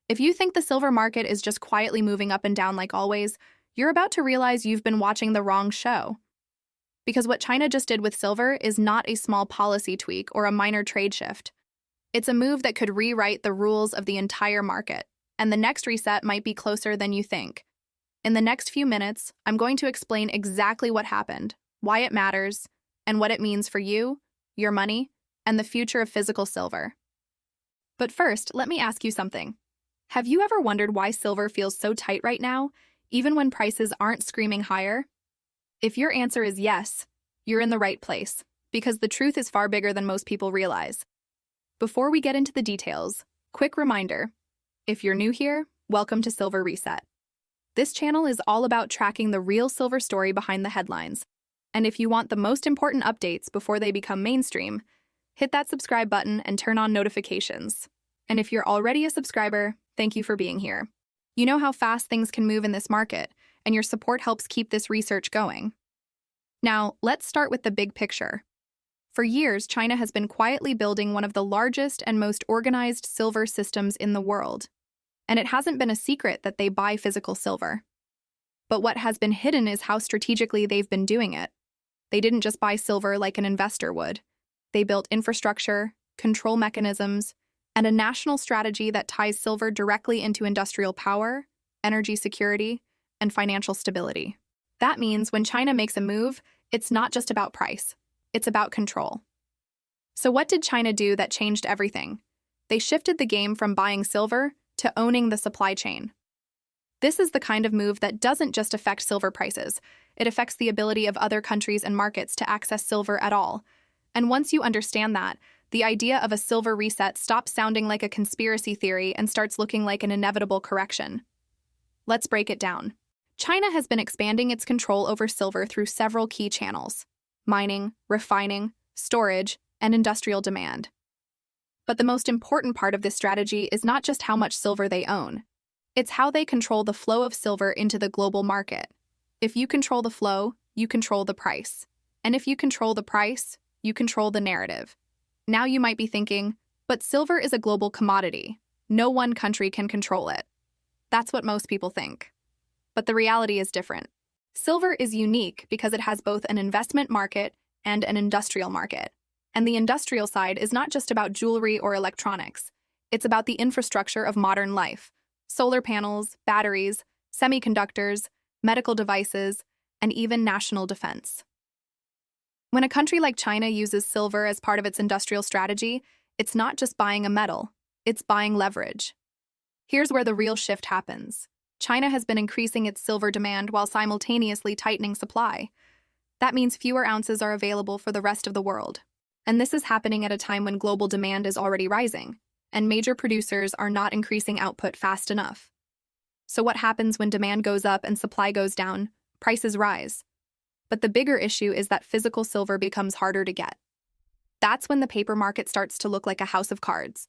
If you think the silver market is just quietly moving up and down like always, you're about to realize you've been watching the wrong show. Because what China just did with silver is not a small policy tweak or a minor trade shift. It's a move that could rewrite the rules of the entire market, and the next reset might be closer than you think. In the next few minutes, I'm going to explain exactly what happened, why it matters, and what it means for you, your money, and the future of physical silver. But first, let me ask you something. Have you ever wondered why silver feels so tight right now, even when prices aren't screaming higher? If your answer is yes, you're in the right place, because the truth is far bigger than most people realize. Before we get into the details, quick reminder. If you're new here, welcome to Silver Reset. This channel is all about tracking the real silver story behind the headlines. And if you want the most important updates before they become mainstream, hit that subscribe button and turn on notifications. And if you're already a subscriber, thank you for being here. You know how fast things can move in this market, and your support helps keep this research going. Now, let's start with the big picture. For years, China has been quietly building one of the largest and most organized silver systems in the world. And it hasn't been a secret that they buy physical silver. But what has been hidden is how strategically they've been doing it. They didn't just buy silver like an investor would. They built infrastructure, control mechanisms, and a national strategy that ties silver directly into industrial power, energy security, and financial stability. That means when China makes a move, it's not just about price. It's about control. So what did China do that changed everything? They shifted the game from buying silver to owning the supply chain. This is the kind of move that doesn't just affect silver prices. It affects the ability of other countries and markets to access silver at all. And once you understand that, the idea of a silver reset stops sounding like a conspiracy theory and starts looking like an inevitable correction. Let's break it down. China has been expanding its control over silver through several key channels: mining, refining, storage, and industrial demand. But the most important part of this strategy is not just how much silver they own. It's how they control the flow of silver into the global market. If you control the flow, you control the price. And if you control the price, you control the narrative. Now you might be thinking, but silver is a global commodity. No one country can control it. That's what most people think. But the reality is different. Silver is unique because it has both an investment market and an industrial market. And the industrial side is not just about jewelry or electronics. It's about the infrastructure of modern life: solar panels, batteries, semiconductors, medical devices, and even national defense. When a country like China uses silver as part of its industrial strategy, it's not just buying a metal, it's buying leverage. Here's where the real shift happens. China has been increasing its silver demand while simultaneously tightening supply. That means fewer ounces are available for the rest of the world. And this is happening at a time when global demand is already rising, and major producers are not increasing output fast enough. So what happens when demand goes up and supply goes down? Prices rise. But the bigger issue is that physical silver becomes harder to get. That's when the paper market starts to look like a house of cards.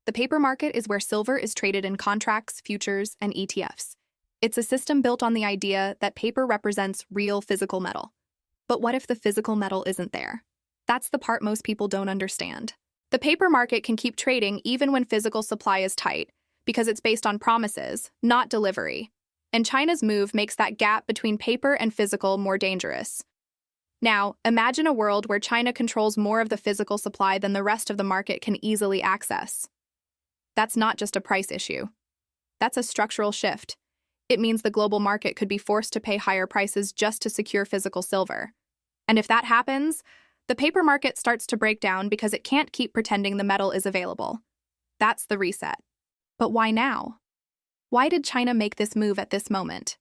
The paper market is where silver is traded in contracts, futures, and ETFs. It's a system built on the idea that paper represents real physical metal. But what if the physical metal isn't there? That's the part most people don't understand. The paper market can keep trading even when physical supply is tight, because it's based on promises, not delivery. And China's move makes that gap between paper and physical more dangerous. Now, imagine a world where China controls more of the physical supply than the rest of the market can easily access. That's not just a price issue. That's a structural shift. It means the global market could be forced to pay higher prices just to secure physical silver. And if that happens, the paper market starts to break down because it can't keep pretending the metal is available. That's the reset. But why now? Why did China make this move at this moment?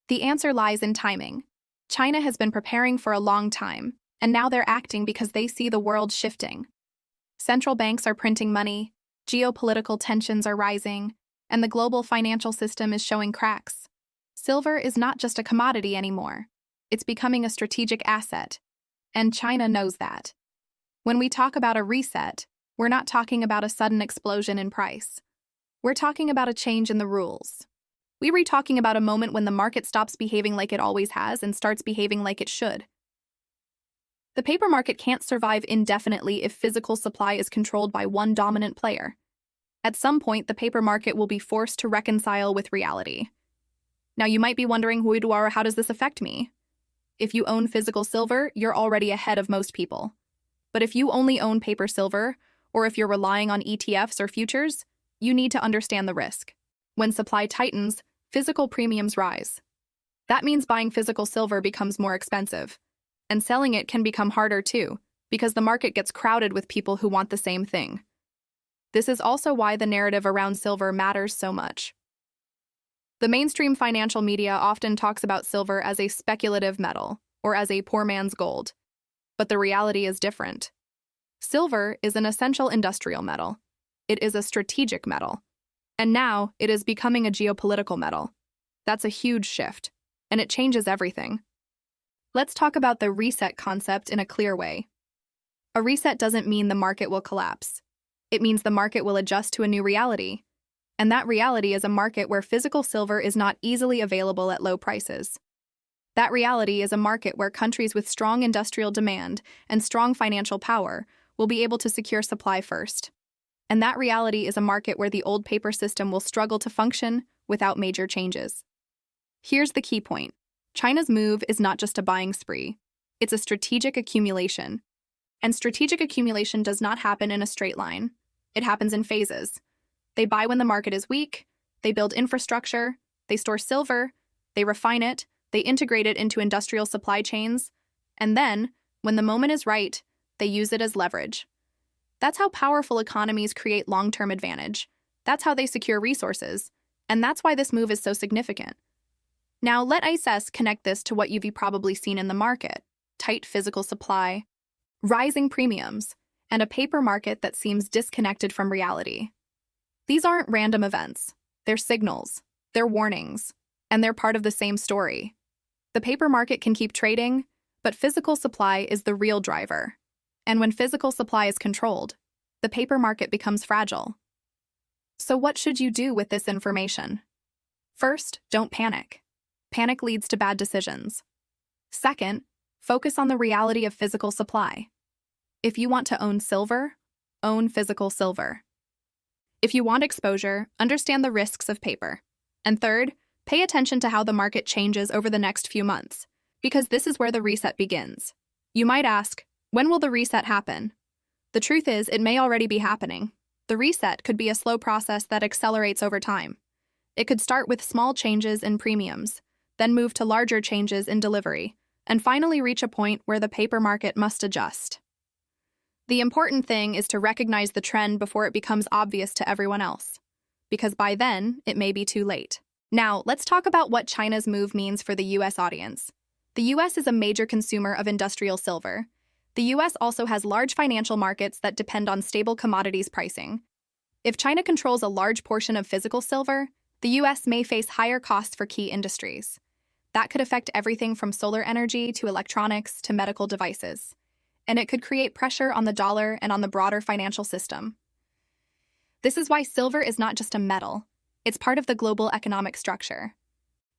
The answer lies in timing. China has been preparing for a long time, and now they're acting because they see the world shifting. Central banks are printing money, geopolitical tensions are rising, and the global financial system is showing cracks. Silver is not just a commodity anymore. It's becoming a strategic asset. And China knows that. When we talk about a reset, we're not talking about a sudden explosion in price. We're talking about a change in the rules. We're talking about a moment when the market stops behaving like it always has and starts behaving like it should. The paper market can't survive indefinitely if physical supply is controlled by one dominant player. At some point, the paper market will be forced to reconcile with reality. Now, you might be wondering, how does this affect me? If you own physical silver, you're already ahead of most people. But if you only own paper silver, or if you're relying on ETFs or futures, you need to understand the risk. When supply tightens, physical premiums rise. That means buying physical silver becomes more expensive. And selling it can become harder too, because the market gets crowded with people who want the same thing. This is also why the narrative around silver matters so much. The mainstream financial media often talks about silver as a speculative metal, or as a poor man's gold. But the reality is different. Silver is an essential industrial metal. It is a strategic metal. And now, it is becoming a geopolitical metal. That's a huge shift, and it changes everything. Let's talk about the reset concept in a clear way. A reset doesn't mean the market will collapse. It means the market will adjust to a new reality. And that reality is a market where physical silver is not easily available at low prices. That reality is a market where countries with strong industrial demand and strong financial power will be able to secure supply first. And that reality is a market where the old paper system will struggle to function without major changes. Here's the key point. China's move is not just a buying spree. It's a strategic accumulation. And strategic accumulation does not happen in a straight line. It happens in phases. They buy when the market is weak, they build infrastructure, they store silver, they refine it, they integrate it into industrial supply chains, and then, when the moment is right, they use it as leverage. That's how powerful economies create long-term advantage. That's how they secure resources, and that's why this move is so significant. Now, let us connect this to what you've probably seen in the market: tight physical supply, rising premiums, and a paper market that seems disconnected from reality. These aren't random events. They're signals, they're warnings, and they're part of the same story. The paper market can keep trading, but physical supply is the real driver. And when physical supply is controlled, the paper market becomes fragile. So what should you do with this information? First, don't panic. Panic leads to bad decisions. Second, focus on the reality of physical supply. If you want to own silver, own physical silver. If you want exposure, understand the risks of paper. And third, pay attention to how the market changes over the next few months, because this is where the reset begins. You might ask, when will the reset happen? The truth is, it may already be happening. The reset could be a slow process that accelerates over time. It could start with small changes in premiums, then move to larger changes in delivery, and finally reach a point where the paper market must adjust. The important thing is to recognize the trend before it becomes obvious to everyone else, because by then, it may be too late. Now, let's talk about what China's move means for the US audience. The US is a major consumer of industrial silver. The US also has large financial markets that depend on stable commodities pricing. If China controls a large portion of physical silver, the US may face higher costs for key industries. That could affect everything from solar energy to electronics to medical devices. And it could create pressure on the dollar and on the broader financial system. This is why silver is not just a metal, it's part of the global economic structure.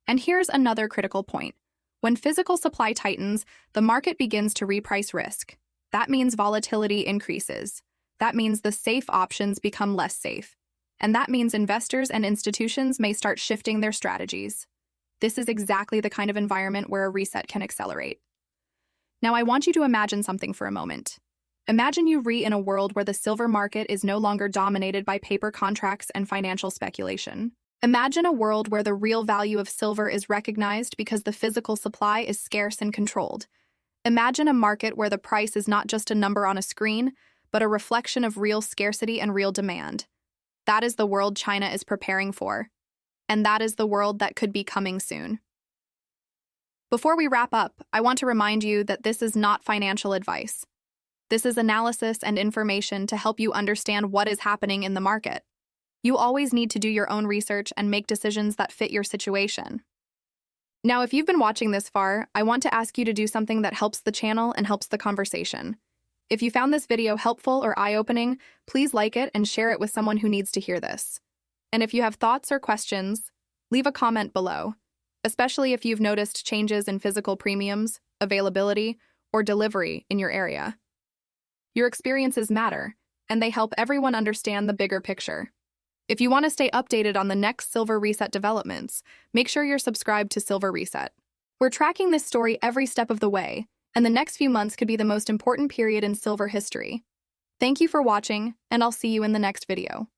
And here's another critical point. When physical supply tightens, the market begins to reprice risk. That means volatility increases. That means the safe options become less safe. And that means investors and institutions may start shifting their strategies. This is exactly the kind of environment where a reset can accelerate. Now, I want you to imagine something for a moment. Imagine you're in a world where the silver market is no longer dominated by paper contracts and financial speculation. Imagine a world where the real value of silver is recognized because the physical supply is scarce and controlled. Imagine a market where the price is not just a number on a screen, but a reflection of real scarcity and real demand. That is the world China is preparing for. And that is the world that could be coming soon. Before we wrap up, I want to remind you that this is not financial advice. This is analysis and information to help you understand what is happening in the market. You always need to do your own research and make decisions that fit your situation. Now, if you've been watching this far, I want to ask you to do something that helps the channel and helps the conversation. If you found this video helpful or eye-opening, please like it and share it with someone who needs to hear this. And if you have thoughts or questions, leave a comment below, especially if you've noticed changes in physical premiums, availability, or delivery in your area. Your experiences matter, and they help everyone understand the bigger picture. If you want to stay updated on the next Silver Reset developments, make sure you're subscribed to Silver Reset. We're tracking this story every step of the way, and the next few months could be the most important period in silver history. Thank you for watching, and I'll see you in the next video.